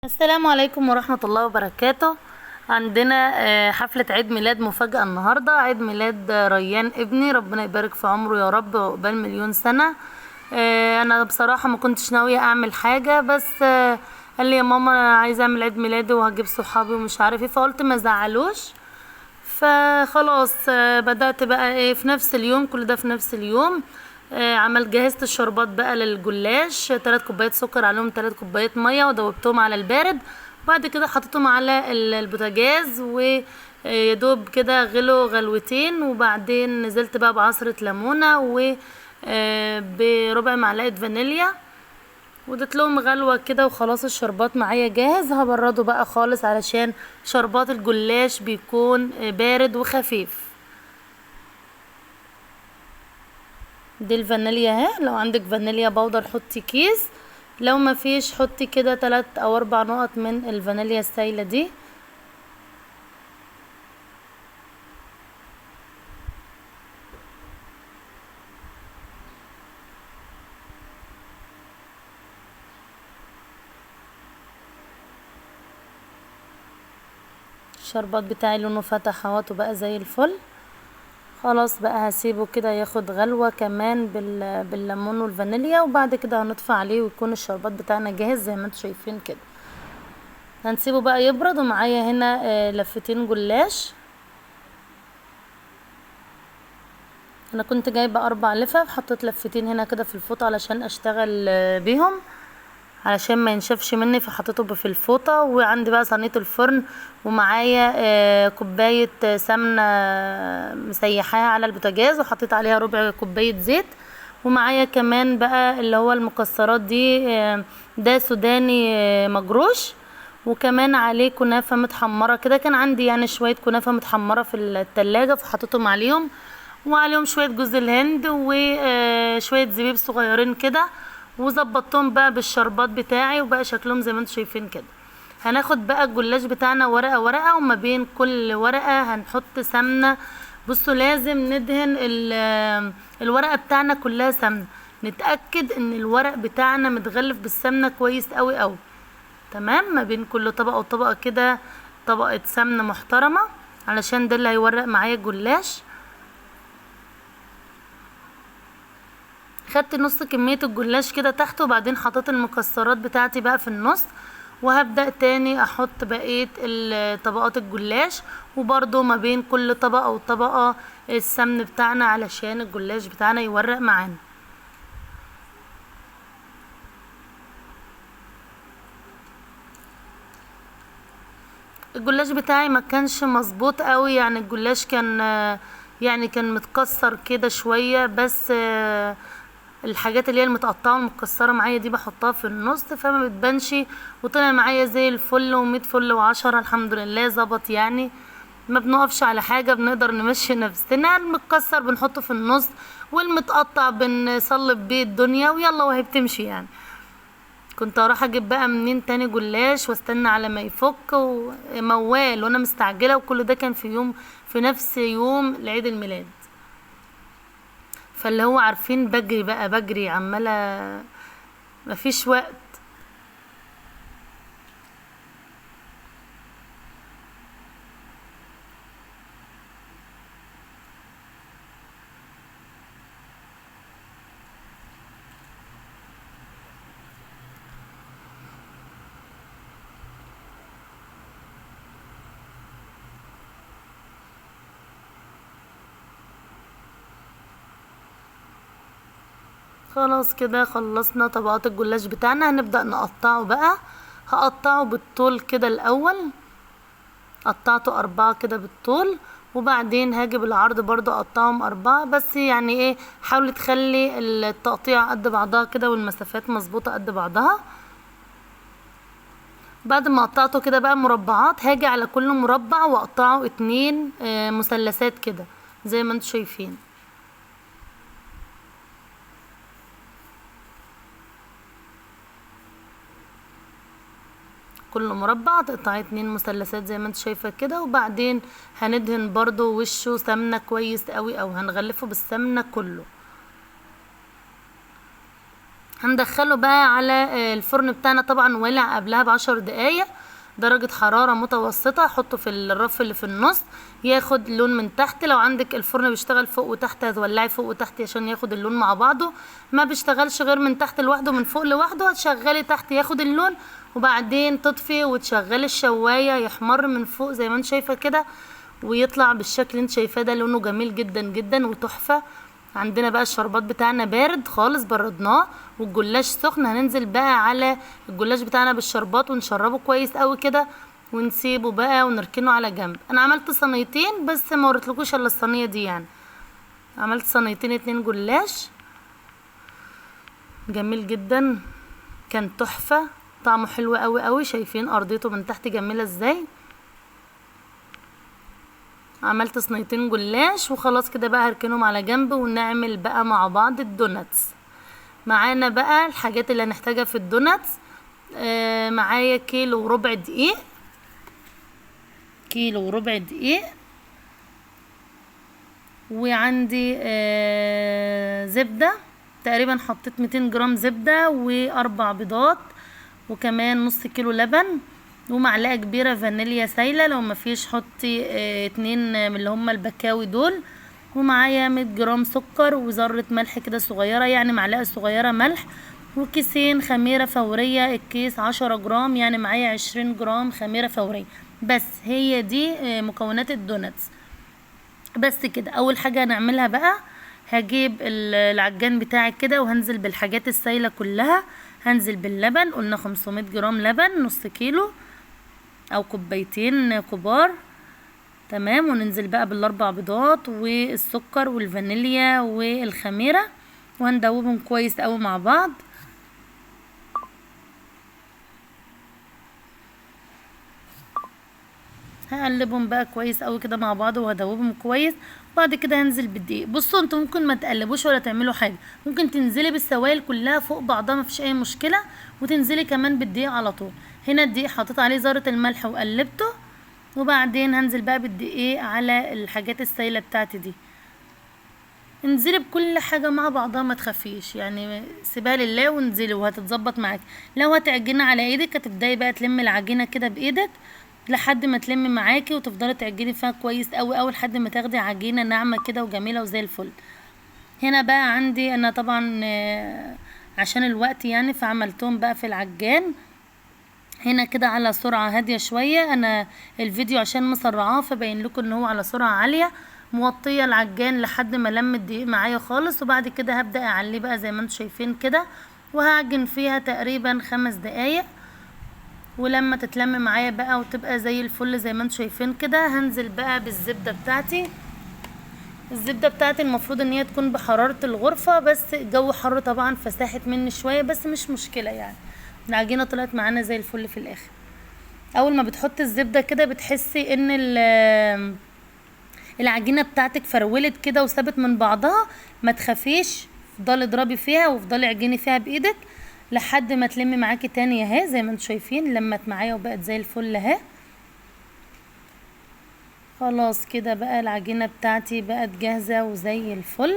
السلام عليكم ورحمة الله وبركاته. عندنا حفلة عيد ميلاد مفاجأة النهاردة، عيد ميلاد ريان ابني، ربنا يبارك في عمره يا رب وعقبال مليون سنة. انا بصراحة ما كنتش ناوية اعمل حاجة، بس قال لي يا ماما انا عايزة اعمل عيد ميلادي وهجيب صحابي ومش عارف ايه، فقلت ما زعلوش. فخلاص بدأت بقى ايه في نفس اليوم، كل ده في نفس اليوم. جهزت الشربات بقى للجلاش، 3 كوبايات سكر عليهم 3 كوبايات ميه ودوبتهم على البارد. وبعد كده حطيتهم على البوتاجاز ويا دوب كده غلوا غلوتين، وبعدين نزلت بقى بعصرة ليمونة و بربع معلقة فانيليا، وديت لهم غلوة كده وخلاص. الشربات معايا جاهز، هبرده بقى خالص علشان شربات الجلاش بيكون بارد وخفيف. دي الفانيليا اهي، لو عندك فانيليا بودر حطي كيس، لو ما فيش حطي كده 3 او 4 نقط من الفانيليا السايلة دي. الشربات بتاعي لونه فتح اهوت وبقى زي الفل. خلاص بقى هسيبه كده ياخد غلوة كمان بالليمون والفانيليا، وبعد كده هنطفي عليه ويكون الشربات بتاعنا جاهز زي ما انتم شايفين كده. هنسيبه بقى يبرد، ومعايا هنا لفتين جلاش. انا كنت جايبه 4 لفف، حطيت لفتين هنا كده في الفوطه علشان اشتغل بيهم، علشان ما ينشفش مني، فحطيته في الفوطه. وعندي بقى صينيه الفرن، ومعايا كوبايه سمنه مسيحاها على البوتاجاز، وحطيت عليها ربع كوبايه زيت. ومعايا كمان بقى اللي هو المكسرات دي، ده سوداني مجروش، وكمان عليه كنافه متحمره كده، كان عندي يعني شويه كنافه متحمره في التلاجة فحطيتهم عليهم، وعليهم شويه جوز الهند وشويه زبيب صغيرين كده، وظبطتهم بقى بالشربات بتاعي، وبقى شكلهم زي ما انتم شايفين كده. هناخد بقى الجلاش بتاعنا ورقه ورقه، وما بين كل ورقه هنحط سمنه. بصوا لازم ندهن الورقه بتاعنا كلها سمنه، نتاكد ان الورق بتاعنا متغلف بالسمنه كويس قوي قوي. تمام، ما بين كل طبقه وطبقه كده طبقه سمنه محترمه، علشان ده اللي هيورق معايا الجلاش. خدت نص كمية الجلاش كده تحت، وبعدين حطيت المكسرات بتاعتي بقى في النص، وهبدأ تاني احط بقية طبقات الجلاش، وبرضو ما بين كل طبقة وطبقة السمن بتاعنا علشان الجلاش بتاعنا يورق معانا. الجلاش بتاعي ما كانش مظبوط قوي، يعني الجلاش كان يعني كان متكسر كده شوية، بس الحاجات اللي هي المتقطعه والمتكسره معايا دي بحطها في النص فما بتبانش، وطلع معايا زي الفل ومية فل وعشرة، الحمد لله ظبط يعني. ما بنقفش على حاجه، بنقدر نمشي نفسنا. المتكسر بنحطه في النص، والمتقطع بنصلب بيه الدنيا ويلا وهي بتمشي يعني. كنت اروح اجيب بقى منين تاني جلاش واستنى على ما يفك وموال وانا مستعجله، وكل ده كان في نفس يوم لعيد الميلاد. فاللي هو عارفين بجري بقى، بجري عمالة، مفيش وقت. خلاص كده خلصنا طبقات الجلاش بتاعنا، هنبدأ نقطعه بقى. هقطعه بالطول كده الأول، قطعته 4 كده بالطول، وبعدين هاجي بالعرض برضو اقطعهم 4، بس يعني ايه، حاولي تخلي التقطيع قد بعضها كده والمسافات مظبوطة قد بعضها. بعد ما قطعته كده بقى مربعات، هاجي على كل مربع واقطعه 2 مثلثات كده زي ما انتوا شايفين. كل مربع تقطعي 2 مثلثات زي ما انت شايفه كده، وبعدين هندهن برضو وشه سمنه كويس قوي، او هنغلفه بالسمنه كله. هندخله بقى على الفرن بتاعنا، طبعا ولع قبلها ب10 دقايق، درجة حرارة متوسطة. حطه في الرف اللي في النص ياخد لون من تحت. لو عندك الفرن بيشتغل فوق وتحت هتولعي فوق وتحت عشان ياخد اللون مع بعضه. ما بيشتغلش غير من تحت لوحده، من فوق لوحده هتشغلي تحت ياخد اللون، وبعدين تطفي وتشغلي الشواية يحمر من فوق زي ما انت شايفة كده، ويطلع بالشكل اللي انت شايفاه ده. لونه جميل جدا جدا وتحفة. عندنا بقى الشربات بتاعنا بارد خالص، بردناه، والجلاش سخن. هننزل بقى على الجلاش بتاعنا بالشربات ونشربه كويس قوي كده، ونسيبه بقى ونركنه على جنب. انا عملت صينيتين بس ما وريتلكوش الا الصينيه دي، يعني عملت صينيتين 2 جلاش. جميل جدا، كان تحفه، طعمه حلو قوي قوي. شايفين ارضيته من تحت جميله ازاي؟ عملت صينيتين جلاش وخلاص كده بقى هركنهم على جنب، ونعمل بقى مع بعض الدوناتس. معانا بقى الحاجات اللي هنحتاجها في الدوناتس. معايا كيلو وربع دقيق، كيلو وربع دقيق، وعندي زبدة تقريبا حطيت 200 جرام زبدة، و4 بيضات، وكمان نص كيلو لبن، ومعلقة كبيرة فانيليا سايلة. لو مفيش حطي 2 من اللي هما البكاوي دول. ومعايا 100 جرام سكر، وذرة ملح كده صغيرة، يعني معلقة صغيرة ملح، وكيسين خميرة فورية، الكيس 10 جرام، يعني معايا 20 جرام خميرة فورية. بس هي دي مكونات الدوناتس. بس كده. اول حاجة هنعملها بقى، هجيب العجان بتاعي كده وهنزل بالحاجات السايلة كلها. هنزل باللبن، قلنا 500 جرام لبن، نص كيلو او كوبايتين كبار، تمام. وننزل بقى بالاربع بيضات والسكر والفانيليا والخميرة، وهندوبهم كويس قوي مع بعض. هقلبهم بقى كويس قوي كده مع بعض وهدوبهم كويس. بعد كده هنزل بالدقيق. بصوا انتوا ممكن ما تقلبوش ولا تعملوا حاجه، ممكن تنزلي بالسوائل كلها فوق بعضها مفيش اي مشكله، وتنزلي كمان بالدقيق على طول. هنا الدقيق حطيت عليه ذره الملح وقلبته، وبعدين هنزل بقى بالدقيق على الحاجات السايله بتاعتي دي. انزلي بكل حاجه مع بعضها، ما تخافيش، يعني سيبها لله وانزلي وهتتظبط معاكي. لو هتعجني على ايدك هتبداي بقى تلمي العجينه كده بايدك لحد ما تلمي معاكي، وتفضلي تعجني فيها كويس قوي قوي لحد ما تاخدي عجينه ناعمه كده وجميله وزي الفل. هنا بقى عندي انا طبعا عشان الوقت يعني فعملتهم بقى في العجان هنا كده على سرعه هاديه شويه. انا الفيديو عشان مسرعاه فبين لكم ان هو على سرعه عاليه، موطيه العجان لحد ما لم الدقيق معايا خالص. وبعد كده هبدا اعليه بقى زي ما انتم شايفين كده، وهعجن فيها تقريبا 5 دقايق. ولما تتلم معايا بقى وتبقى زي الفل زي ما انتم شايفين كده، هنزل بقى بالزبده بتاعتي. الزبده بتاعتي المفروض ان هي تكون بحراره الغرفه، بس الجو حر طبعا فساحت مني شويه، بس مش مشكله يعني. العجينه طلعت معانا زي الفل في الاخر. اول ما بتحطي الزبده كده بتحسي ان العجينه بتاعتك فرولت كده وسابت من بعضها، ما تخافيش، افضلي اضربي فيها وافضلي اعجني فيها بايدك لحد ما تلمي معاكي تاني اهي زي ما انتم شايفين لمت معايا وبقت زي الفل اهي. خلاص كده بقى العجينه بتاعتي بقت جاهزه وزي الفل.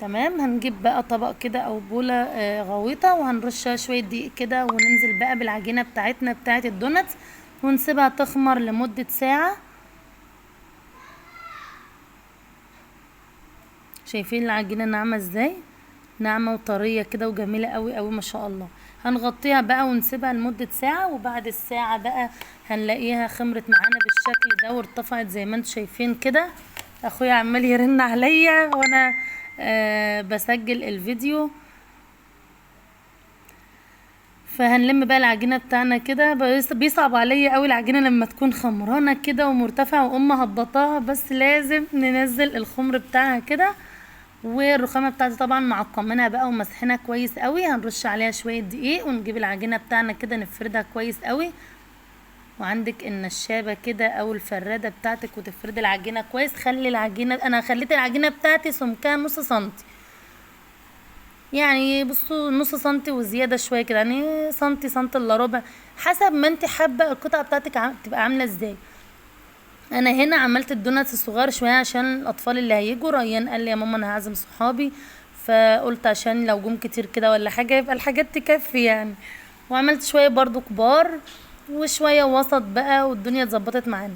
تمام. هنجيب بقى طبق كده او بوله غويطه وهنرشها شويه دقيق كده، وننزل بقى بالعجينه بتاعتنا بتاعت الدوناتس ونسيبها تخمر لمده ساعه. شايفين العجينه ناعمه ازاي؟ ناعمه وطريه كده وجميله قوي قوي ما شاء الله. هنغطيها بقى ونسيبها لمده ساعه، وبعد الساعه بقى هنلاقيها خمرت معانا بالشكل ده وارتفعت زي ما انتم شايفين كده. اخويا عمال يرن عليا وانا بسجل الفيديو. فهنلم بقى العجينه بتاعنا كده. بيصعب عليا قوي العجينه لما تكون خمرانه كده ومرتفعه وام هبطاها، بس لازم ننزل الخمر بتاعها كده. والرخامه بتاعتي طبعا معقمينها بقى ومسحينها كويس قوي. هنرش عليها شويه دقيق ونجيب العجينه بتاعنا كده نفردها كويس قوي. وعندك النشابه كده او الفراده بتاعتك وتفردي العجينه كويس. خلي العجينه، انا خليت العجينه بتاعتي سمكها نص سنتي، يعني بصوا نص سنتي وزياده شويه كده، يعني سنتي الا ربع، حسب ما انت حابه القطعه بتاعتك تبقى عامله ازاي. انا هنا عملت الدوناتس الصغير شويه عشان الاطفال اللي هيجوا. ريان قال لي يا ماما انا هعزم صحابي، فقلت عشان لو جم كتير كده ولا حاجه يبقى الحاجات تكفي يعني. وعملت شويه برضو كبار وشويه وسط بقى، والدنيا اتظبطت معانا.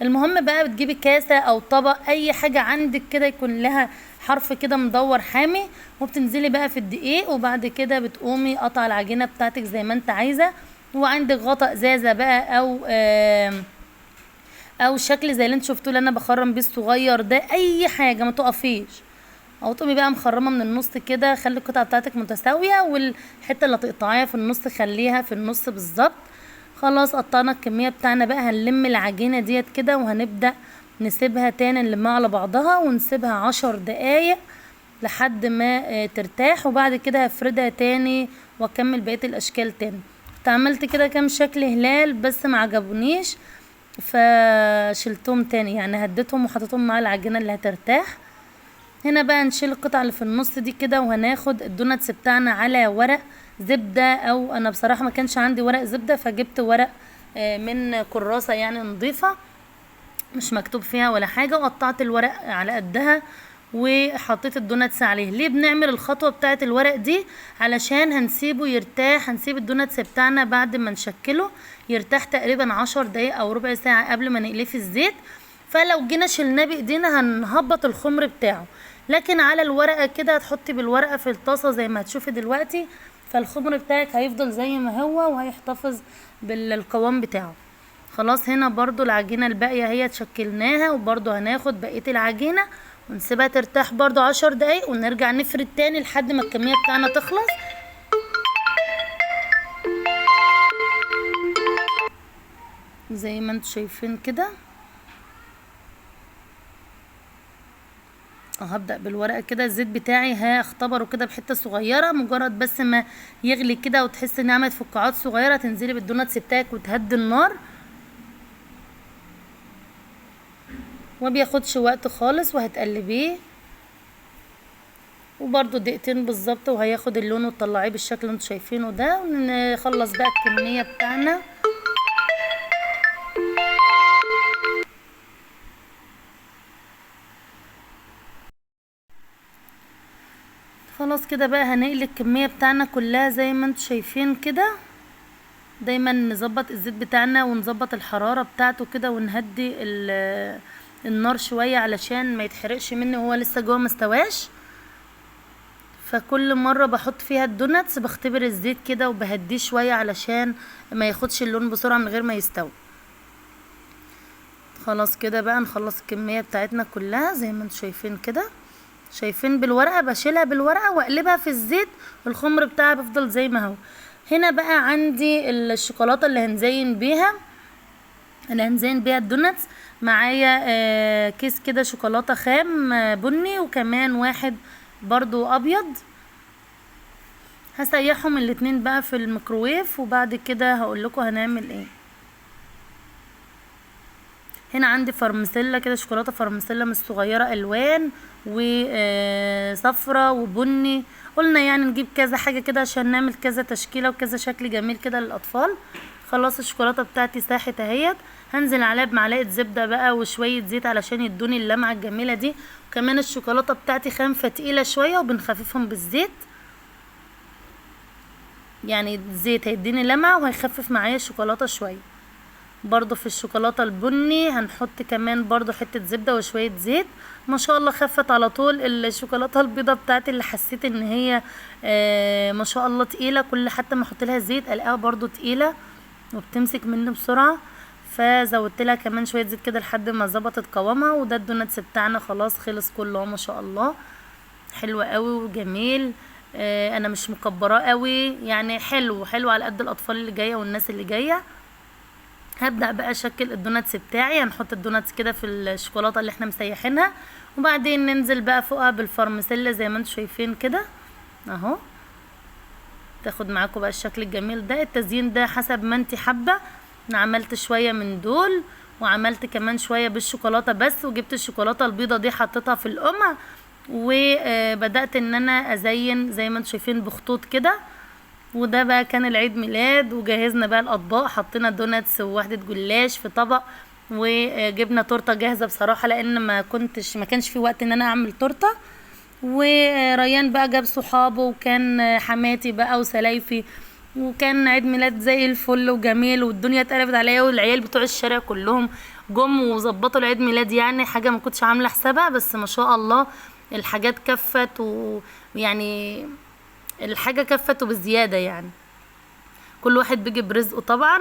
المهم بقى بتجيبي كاسه او طبق اي حاجه عندك كده يكون لها حرف كده مدور حامي، وبتنزلي بقى في الدقيق، وبعد كده بتقومي قطع العجينه بتاعتك زي ما انت عايزه. وعندك غطا ازازه بقى او شكل زي اللي انت شفتوه اللي انا بخرم بيه الصغير ده، اي حاجه ما تقفيش. او تقومي بقى مخرمه من النص كده، خلي القطعه بتاعتك متساويه، والحته اللي تقطعيها في النص خليها في النص بالظبط. خلاص قطعنا الكميه بتاعنا بقى، هنلم العجينه ديت كده وهنبدا نسيبها تاني نلمها على بعضها، ونسيبها 10 دقايق لحد ما ترتاح. وبعد كده هفردها تاني واكمل بقيه الاشكال تاني. عملت كده كام شكل هلال بس ما عجبونيش، فشلتهم تاني يعني، هديتهم وحطيتهم مع العجينه اللي هترتاح. هنا بقى نشيل القطعه اللي في النص دي كده، وهناخد الدوناتس بتاعنا على ورق زبده، او انا بصراحه ما كانش عندي ورق زبده فجبت ورق من كراسه يعني نظيفه مش مكتوب فيها ولا حاجه، وقطعت الورق على قدها وحطيت الدوناتس عليه. ليه بنعمل الخطوه بتاعه الورق دي؟ علشان هنسيبه يرتاح، هنسيب الدوناتس بتاعنا بعد ما نشكله يرتاح تقريبا 10 دقايق او ربع ساعه قبل ما نقليه في الزيت. فلو جينا شلناه بايدينا هنهبط الخمر بتاعه، لكن على الورقه كده هتحطي بالورقه في الطاسه زي ما هتشوفي دلوقتي، فالخمر بتاعك هيفضل زي ما هو وهيحتفظ بالقوام بتاعه. خلاص هنا برضو العجينة الباقية هي تشكلناها، وبرضو هناخد بقية العجينة ونسيبها ترتاح برضو 10 دقايق، ونرجع نفرد تاني لحد ما الكمية بتاعنا تخلص. زي ما انتوا شايفين كده. هبدأ بالورقة كده، الزيت بتاعي هختبره كده بحتة صغيرة، مجرد بس ما يغلي كده وتحس انها عملت فقاعات صغيرة تنزلي بالدوناتس بتاعك وتهدي النار، ومبياخدش وقت خالص، وهتقلبيه وبرضو دقيقتين بالظبط وهياخد اللون وتطلعيه بالشكل اللي انتوا شايفينه ده. ونخلص بقى الكمية بتاعنا. خلاص كده بقى هنقلي الكمية بتاعنا كلها زي ما انتوا شايفين كده. دايما نظبط الزيت بتاعنا ونظبط الحرارة بتاعته كده، ونهدي النار شوية علشان ما يتحرقش مني وهو لسه جوه مستواش. فكل مرة بحط فيها الدوناتس بختبر الزيت كده وبهديه شوية علشان ما ياخدش اللون بسرعة من غير ما يستوي. خلاص كده بقى نخلص الكمية بتاعتنا كلها زي ما انتوا شايفين كده. شايفين بالورقة بشيلها بالورقة واقلبها في الزيت، والخمر بتاعها بيفضل زي ما هو. هنا بقى عندي الشوكولاتة اللي هنزين بيها الدوناتس. معايا كيس كده شوكولاتة خام بني، وكمان واحد برضو ابيض. هسيحهم الاتنين بقى في الميكروويف، وبعد كده هقول لكم هنعمل ايه. هنا عندي فرمسيلا كده، شوكولاته فرمسيلا من الصغيره، الوان وصفرة وبني. قلنا يعني نجيب كذا حاجه كده عشان نعمل كذا تشكيله وكذا شكل جميل كده للاطفال. خلاص الشوكولاته بتاعتي ساحت اهيت، هنزل عليها بمعلقه زبده بقى وشويه زيت علشان يدوني اللمعه الجميله دي. وكمان الشوكولاته بتاعتي خامفه تقيله شويه وبنخففهم بالزيت، يعني الزيت هيديني لمعه وهيخفف معايا الشوكولاته شويه. برضو في الشوكولاتة البني هنحط كمان برضو حتة زبدة وشوية زيت. ما شاء الله خفت على طول. الشوكولاتة البيضة بتاعتي اللي حسيت ان هي ما شاء الله تقيلة، كل حتى ما احط لها زيت الاقيها برضو تقيلة وبتمسك مني بسرعة، فزودت لها كمان شوية زيت كده لحد ما ظبطت قوامها. وده الدوناتس بتاعنا خلاص خلص كله ما شاء الله، حلو قوي وجميل. انا مش مكبراه قوي يعني، حلو على قد الاطفال اللي جايه والناس اللي جايه. هبدأ بقى اشكل الدوناتس بتاعي. هنحط الدوناتس كده في الشوكولاتة اللي احنا مسيحينها، وبعدين ننزل بقى فوقها بالفرمسيلا زي ما انتم شايفين كده اهو. تاخد معاكم بقى الشكل الجميل ده. التزيين ده حسب ما انت حابة. انا عملت شوية من دول، وعملت كمان شوية بالشوكولاتة بس، وجبت الشوكولاتة البيضة دي حطيتها في القمع، وبدأت ان انا ازين زي ما انتم شايفين بخطوط كده. وده بقى كان العيد ميلاد، وجهزنا بقى الاطباق، حطينا دوناتس ووحدة جلاش في طبق، وجبنا تورته جاهزه بصراحه لان ما كانش في وقت ان انا اعمل تورته. وريان بقى جاب صحابه، وكان حماتي بقى وسلايفي، وكان عيد ميلاد زي الفل وجميل، والدنيا اتقلبت عليا، والعيال بتوع الشارع كلهم جم وظبطوا العيد ميلاد. يعني حاجه ما كنتش عامله حسابها، بس ما شاء الله الحاجات كفت، ويعني الحاجه كفت وبزياده. يعني كل واحد بيجي برزقه طبعا،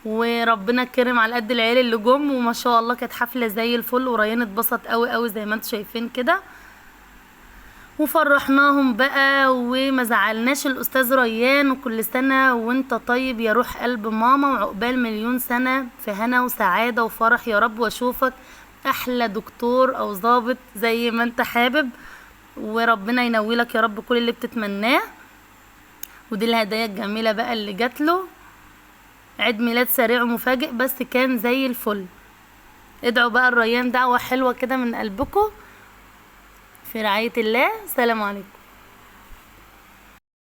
وربنا كرم على قد العيال اللي جم، وما شاء الله كانت حفله زي الفل، وريان اتبسط قوي قوي زي ما انتم شايفين كده، وفرحناهم بقى وما زعلناش الاستاذ ريان. وكل سنه وانت طيب يا روح قلب ماما، وعقبال مليون سنه في هنا وسعاده وفرح يا رب، واشوفك احلى دكتور او ضابط زي ما انت حابب، وربنا ينولك يا رب كل اللي بتتمناه. ودي الهدايا الجميله بقى اللي جات له، عيد ميلاد سريع ومفاجئ بس كان زي الفل. ادعوا بقى الريان دعوه حلوه كده من قلبكم، في رعايه الله. سلام عليكم.